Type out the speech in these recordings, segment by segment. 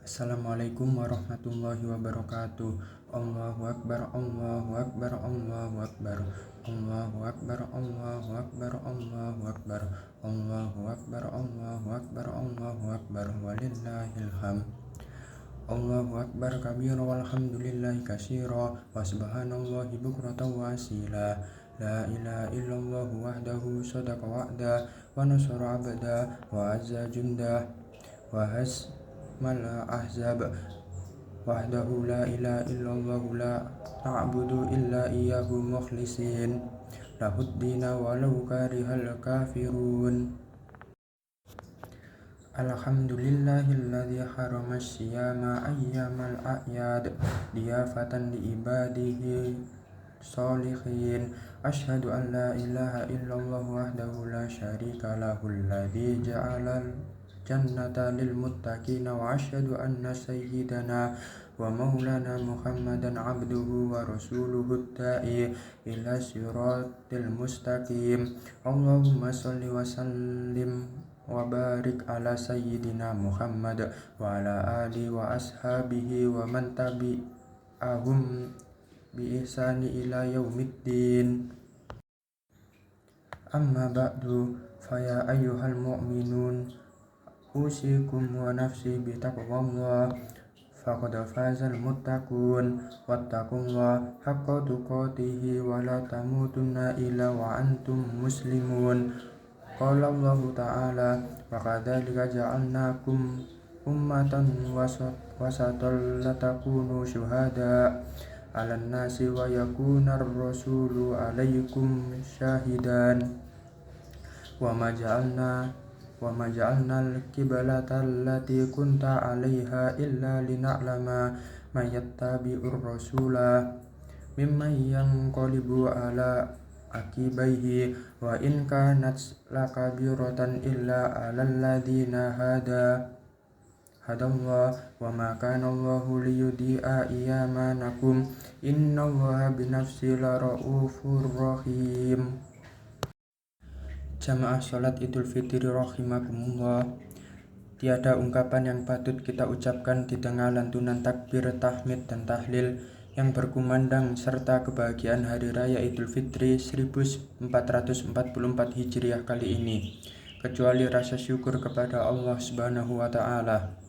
Assalamualaikum warahmatullahi wabarakatuh. Allahu akbar, Allahu akbar, Allahu akbar. Allahu akbar, Allahu akbar, Allahu akbar. Allahu akbar, Allahu akbar, Allahu akbar. Walillahil hamd. Allahu akbar kabira walhamdulillahi katsira wa subhanallahi bukratan wa asila. La ilaha illallah wahdahu sadaqa wa'da wa nasara 'abda wa azza junda wa hazmal ahzab wahdahu la ilaha illallah la na'budu illa iyyahu mukhlisin lahuddina walau karihal kafirun. Alhamdulillahilladzi harama siyama ayyamal a'yad diyafatan li ibadihi sholihin. Asyhadu an la ilaha illallah wahdahu la syarika lahul ladzi ja'alal jannata lil muttaqina wa asyhadu anna sayyidana wa maulana Muhammadan abduhu wa rasuluhu da'i ila siratil mustaqim. Allahumma shalli wa sallim wa barik ala sayyidina Muhammad wa ala alihi wa ashabihi wa man tabi'ahum bi ihsani ila yaumiddin. Amma ba'du, faya ayyuhal mu'minun usikum wa nafsi bi taqwallah faqad fazal muttaqun wattaqullah haqqa tuqatih wa la tamutunna illa wa antum muslimun. Qala Allah ta'ala wa kadzalika ja'alnakum ummatan wasatan latakunu syuhada 'alan nasi wa yakunar rasulu 'alaikum syahidan wa ma ja'alna al-qiblata allati kunta 'alaiha illa lina'lama man yattabi'ur rasula mimman yanqalibu 'ala akibaihi wa in kanat lakabiratan illa 'alal ladzina hadallah wa ma kana Allahu liyudi'a iyamanakum innallaha binafsi laraufur rahim. Jamaah salat Idul Fitri rahimakumullah. Tiada ungkapan yang patut kita ucapkan di tengah lantunan takbir, tahmid dan tahlil yang berkumandang serta kebahagiaan Hari Raya Idul Fitri 1444 Hijriah kali ini, kecuali rasa syukur kepada Allah Subhanahu wa Ta'ala.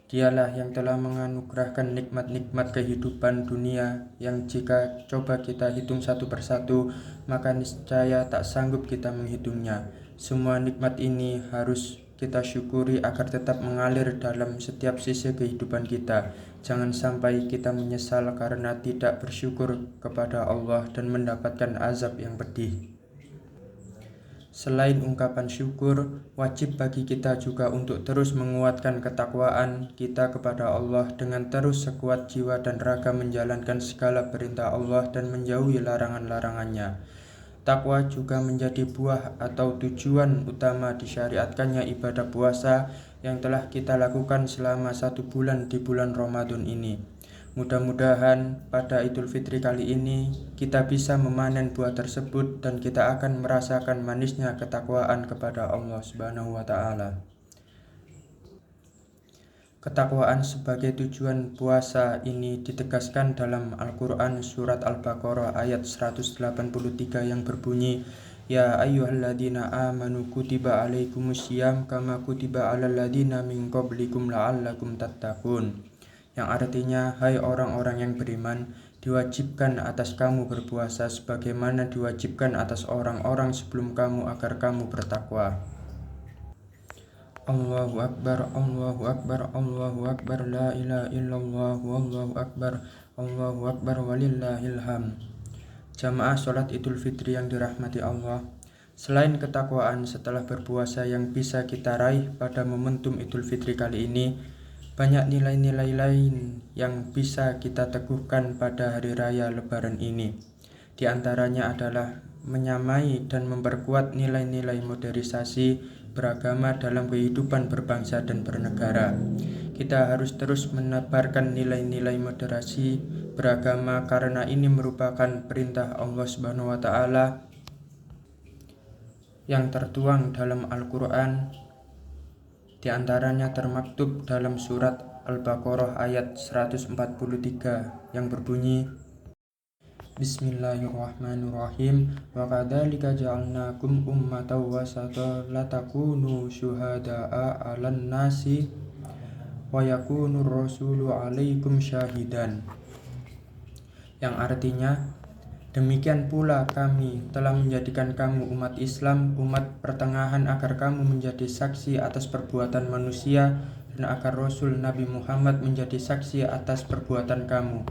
Dialah yang telah menganugerahkan nikmat-nikmat kehidupan dunia yang jika coba kita hitung satu persatu, maka niscaya tak sanggup kita menghitungnya. Semua nikmat ini harus kita syukuri agar tetap mengalir dalam setiap sisi kehidupan kita. Jangan sampai kita menyesal karena tidak bersyukur kepada Allah dan mendapatkan azab yang pedih. Selain ungkapan syukur, wajib bagi kita juga untuk terus menguatkan ketakwaan kita kepada Allah dengan terus sekuat jiwa dan raga menjalankan segala perintah Allah dan menjauhi larangan-larangannya. Takwa juga menjadi buah atau tujuan utama disyariatkannya ibadah puasa yang telah kita lakukan selama 1 bulan di bulan Ramadan ini. Mudah-mudahan pada Idul Fitri kali ini kita bisa memanen buah tersebut dan kita akan merasakan manisnya ketakwaan kepada Allah Subhanahu wa Ta'ala. Ketakwaan sebagai tujuan puasa ini ditegaskan dalam Al-Quran surat Al-Baqarah ayat 183 yang berbunyi, Ya ayyuhalladzina amanu kutiba alaikumussyiyam kama kutiba alal ladzina min qablikum la'allakum tattaqun. Yang artinya, hai orang-orang yang beriman, diwajibkan atas kamu berpuasa sebagaimana diwajibkan atas orang-orang sebelum kamu agar kamu bertakwa. Allahu akbar, Allahu akbar, Allahu akbar, la ilaha illallah, wallahu akbar, Allahu akbar, walillahil hamd. Jamaah salat Idul Fitri yang dirahmati Allah, selain ketakwaan setelah berpuasa yang bisa kita raih pada momentum Idul Fitri kali ini, banyak nilai-nilai lain yang bisa kita teguhkan pada hari raya Lebaran ini. Di antaranya adalah menyamai dan memperkuat nilai-nilai modernisasi beragama dalam kehidupan berbangsa dan bernegara. Kita harus terus menebarkan nilai-nilai moderasi beragama karena ini merupakan perintah Allah Subhanahu wa Ta'ala yang tertuang dalam Al-Quran Di antaranya termaktub dalam surat Al-Baqarah ayat 143 yang berbunyi, Bismillahirrahmanirrahim. Wa kadzalika ja'alnakum ummatan wasatan latakunu syuhada'a 'alan nasi wa yakunur rasulu 'alaikum syahidan. Yang artinya, demikian pula kami telah menjadikan kamu umat Islam, umat pertengahan, agar kamu menjadi saksi atas perbuatan manusia dan agar Rasul Nabi Muhammad menjadi saksi atas perbuatan kamu.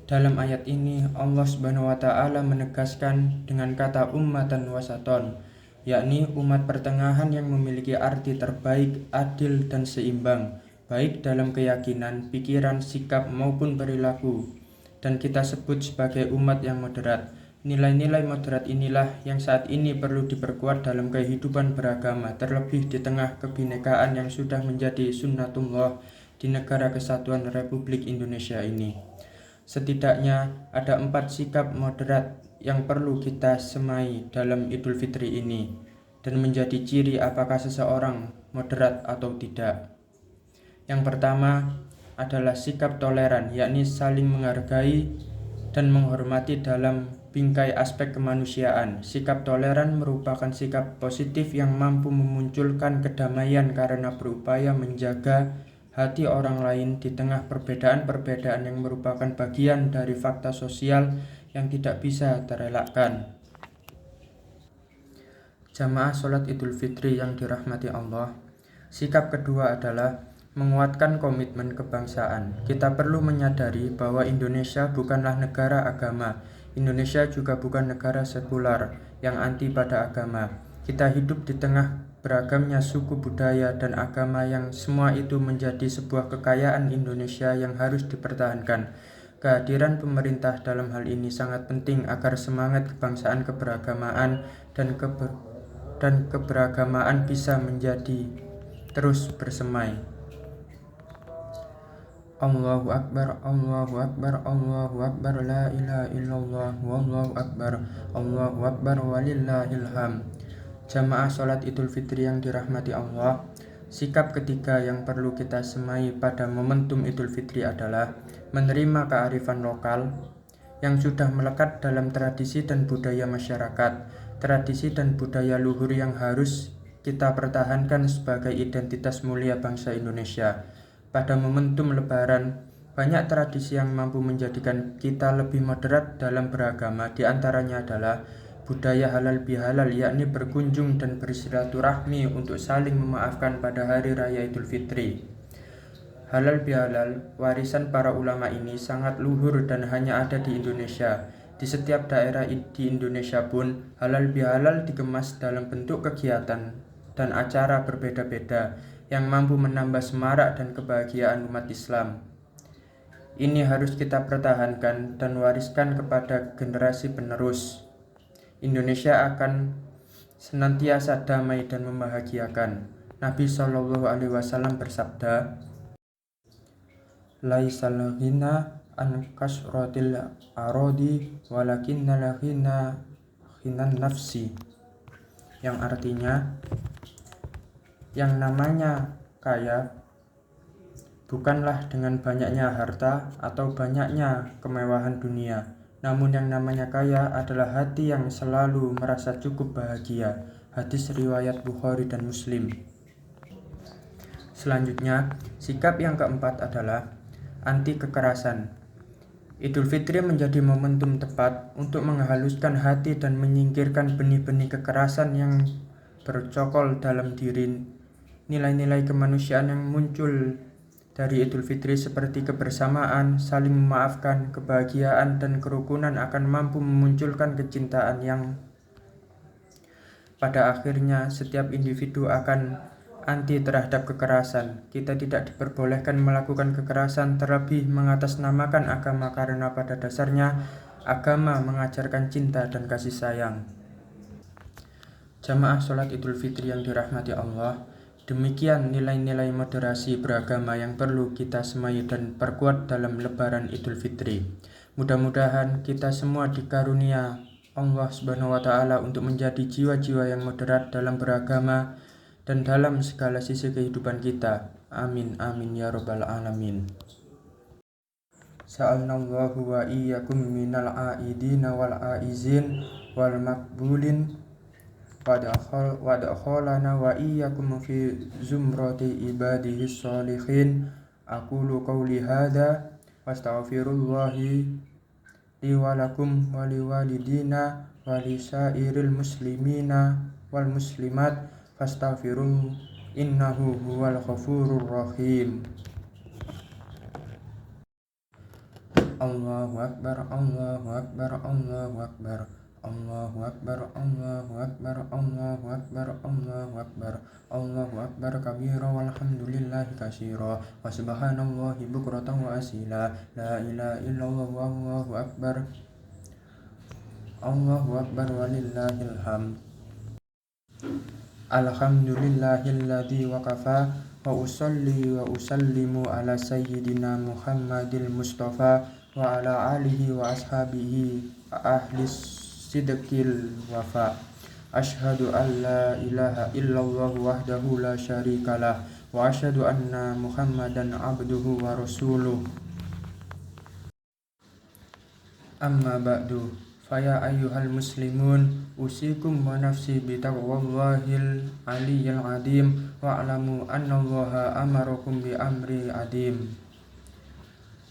Dalam ayat ini Allah Subhanahu wa taala menegaskan dengan kata ummatan wasaton, yakni umat pertengahan yang memiliki arti terbaik, adil dan seimbang, baik dalam keyakinan, pikiran, sikap maupun perilaku. Dan kita sebut sebagai umat yang moderat. Nilai-nilai moderat inilah yang saat ini perlu diperkuat dalam kehidupan beragama, terlebih di tengah kebinekaan yang sudah menjadi sunnatullah di negara kesatuan Republik Indonesia ini. Setidaknya ada 4 sikap moderat yang perlu kita semai dalam Idul Fitri ini dan menjadi ciri apakah seseorang moderat atau tidak. Yang pertama adalah sikap toleran, yakni saling menghargai dan menghormati dalam bingkai aspek kemanusiaan. Sikap toleran merupakan sikap positif yang mampu memunculkan kedamaian karena berupaya menjaga hati orang lain di tengah perbedaan-perbedaan yang merupakan bagian dari fakta sosial yang tidak bisa terelakkan. Jamaah sholat Idul Fitri yang dirahmati Allah, sikap kedua adalah menguatkan komitmen kebangsaan. Kita perlu menyadari bahwa Indonesia bukanlah negara agama. Indonesia juga bukan negara sekular yang anti pada agama. Kita hidup di tengah beragamnya suku, budaya, dan agama yang semua itu menjadi sebuah kekayaan Indonesia yang harus dipertahankan. Kehadiran pemerintah dalam hal ini sangat penting agar semangat kebangsaan, keberagamaan, dan keberagamaan bisa menjadi terus bersemai. Allahu Akbar, Allahu Akbar, Allahu Akbar, la ilaha illallah, wallahu akbar, Allahu Akbar, walillahil hamd. Jamaah sholat Idul Fitri yang dirahmati Allah, sikap ketiga yang perlu kita semai pada momentum Idul Fitri adalah menerima kearifan lokal yang sudah melekat dalam tradisi dan budaya masyarakat, tradisi dan budaya luhur yang harus kita pertahankan sebagai identitas mulia bangsa Indonesia. Pada momentum Lebaran, banyak tradisi yang mampu menjadikan kita lebih moderat dalam beragama. Di antaranya adalah budaya halal bihalal, yakni berkunjung dan bersilaturahmi untuk saling memaafkan pada hari raya Idul Fitri. Halal bihalal, warisan para ulama ini sangat luhur dan hanya ada di Indonesia. Di setiap daerah di Indonesia pun, halal bihalal dikemas dalam bentuk kegiatan dan acara berbeda-beda yang mampu menambah semarak dan kebahagiaan umat Islam. Ini harus kita pertahankan dan wariskan kepada generasi penerus. Indonesia akan senantiasa damai dan membahagiakan. Nabi SAW bersabda, Laisal ghina an kasratil arodi walakinnal ghina ghinan nafsi. Yang artinya, yang namanya kaya bukanlah dengan banyaknya harta atau banyaknya kemewahan dunia, namun yang namanya kaya adalah hati yang selalu merasa cukup bahagia. Hadis riwayat Bukhari dan Muslim. Selanjutnya, sikap yang keempat adalah anti kekerasan. Idul Fitri menjadi momentum tepat untuk menghaluskan hati dan menyingkirkan benih-benih kekerasan yang bercokol dalam diri. Nilai-nilai kemanusiaan yang muncul dari Idul Fitri seperti kebersamaan, saling memaafkan, kebahagiaan, dan kerukunan akan mampu memunculkan kecintaan yang pada akhirnya setiap individu akan anti terhadap kekerasan. Kita tidak diperbolehkan melakukan kekerasan, terlebih mengatasnamakan agama, karena pada dasarnya agama mengajarkan cinta dan kasih sayang. Jamaah sholat Idul Fitri yang dirahmati Allah, demikian nilai-nilai moderasi beragama yang perlu kita semai dan perkuat dalam Lebaran Idul Fitri. Mudah-mudahan kita semua dikarunia Allah Subhanahu wa taala untuk menjadi jiwa-jiwa yang moderat dalam beragama dan dalam segala sisi kehidupan kita. Amin amin ya rabbal alamin. Sa'alnallahu wa iyyakum minal aidina wal aizin wal makbulin wa dakhalana wa iyyakum fi zumrati ibadihi sholihin. Aqulu qawli hadza wastaghfirullahi li wa lakum wa liwalidina wa lisairil muslimina wal muslimat fastaghfiruhu innahu huwal ghafurur rahim. Allahu akbar Allahu akbar Allahu akbar Allahu akbar Allahu akbar Allahu akbar Allahu akbar Allahu akbar kabira walhamdulillahi katsira wa subhanallahi bukratan wa asila. La ilaha illallah wallahu akbar. Allahu akbar walillahil hamd. Alhamdulillahilladzi waqafa wa usalli wa usallimu ala sayyidina Muhammadil Mustafa wa ala alihi wa ashabihi ahli sidqil wafa. Ashhadu an la ilaha illallah wahdahu la syarikalah wa ashhadu anna Muhammadan abduhu wa rasuluh. Amma ba'du, faya ayyuhal muslimun, usikum wa nafsi bitaqwallahil aliyyil adim wa alamu annallaha amarakum bi amri adim.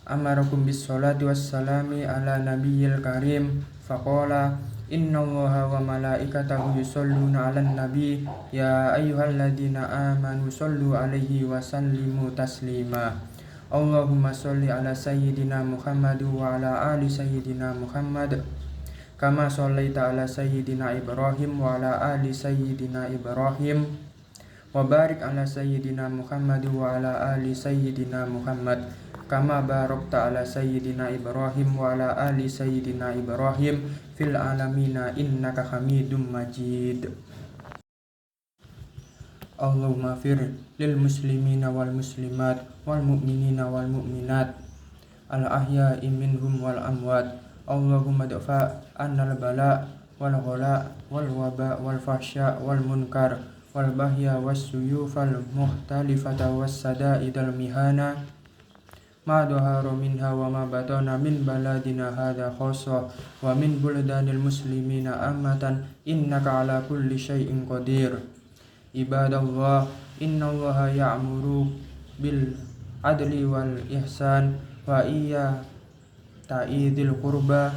Amarakum bis salati wassalami ala nabiyyil karim faqala innallaha wa malaikatahu yusholluna 'alan nabi ya ayyuhalladzina amanu shollu 'alaihi wa sallimu taslima. Allahumma sholli ala sayyidina Muhammad wa ala ali sayyidina Muhammad kama shollaita ala sayyidina Ibrahim wa ala ali sayyidina Ibrahim wa barik ala sayyidina Muhammad wa ala ali sayyidina Muhammad kama barakta ala sayyidina Ibrahim wa ala ali sayyidina Ibrahim fil alamina innaka hamidum majid. Allahumma fir lil muslimina wal muslimat wal mu'minina wal mu'minat al ahya'i minhum wal amwat. Allahumma dafa annal bala wal ghala wal waba wal fahsya wal munkar wal bahya was suyufal muhtalifata was sadaidal mihana ma dhahara minha wa ma batana min baladina hadha khassa wa min buldanil muslimina ammatan innaka ala kulli syai'in qadir. Ibadallah, innallaha ya'muru bil adli wal ihsan wa ta'idil qurba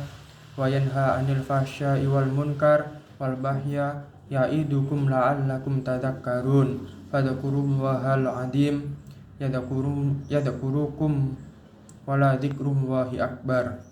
wa yanha 'anil fahsya'i wal munkar wal bahya ya'idukum la'allakum tadhakkarun. Fadhkurullahal 'azim yadhkurukum wa la dzikrullahi akbar.